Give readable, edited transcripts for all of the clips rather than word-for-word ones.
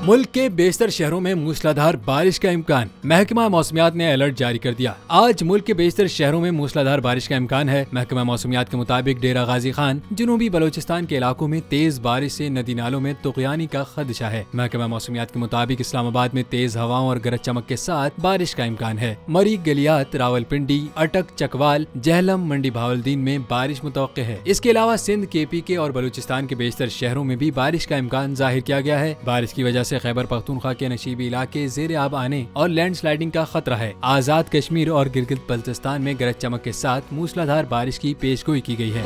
मुल्क के बेशतर शहरों में मूसलाधार बारिश का इम्कान। महकमा मौसमियात ने अलर्ट जारी कर दिया। आज मुल्क के बेशतर शहरों में मूसलाधार बारिश का इम्कान है। महकमा मौसमियात के मुताबिक डेरा गाजी खान, जनूबी बलोचिस्तान के इलाकों में तेज बारिश से नदी नालों में तुग़यानी का खदशा है। महकमा मौसमियात के मुताबिक इस्लामाबाद में तेज हवाओं और गरज चमक के साथ बारिश का इम्कान है। मरी, गलियात, रावलपिंडी, अटक, चकवाल, जहलम, मंडी भावलदीन में बारिश मुतवक्के है। इसके अलावा सिंध, KPK और बलूचिस्तान के बेशतर शहरों में भी बारिश का इम्कान जाहिर किया गया है। बारिश की वजह से खैबर पख्तूनख्वा के नशीबी इलाके ज़ेरे आब आने और लैंडस्लाइडिंग का खतरा है। आजाद कश्मीर और गिलगित बल्तिस्तान में गरज चमक के साथ मूसलाधार बारिश की पेशगोई की गई है।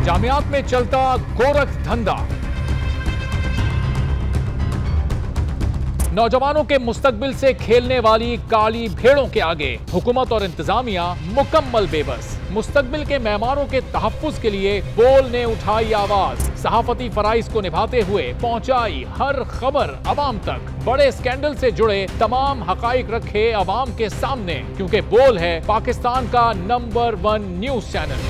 जामियात में चलता गोरख धंधा, नौजवानों के मुस्तकबिल से खेलने वाली काली भेड़ों के आगे हुकूमत और इंतजामिया मुकम्मल बेबस। मुस्तकबिल के मेहमानों के तहफ्फुज के लिए बोल ने उठाई आवाज, सहाफती फराइज को निभाते हुए पहुंचाई हर खबर अवाम तक। बड़े स्कैंडल से जुड़े तमाम हकाइक रखे अवाम के सामने, क्योंकि बोल है पाकिस्तान का नंबर 1 न्यूज चैनल।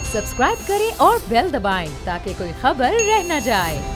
सब्सक्राइब करें और बेल दबाएं ताकि कोई खबर रह न जाए।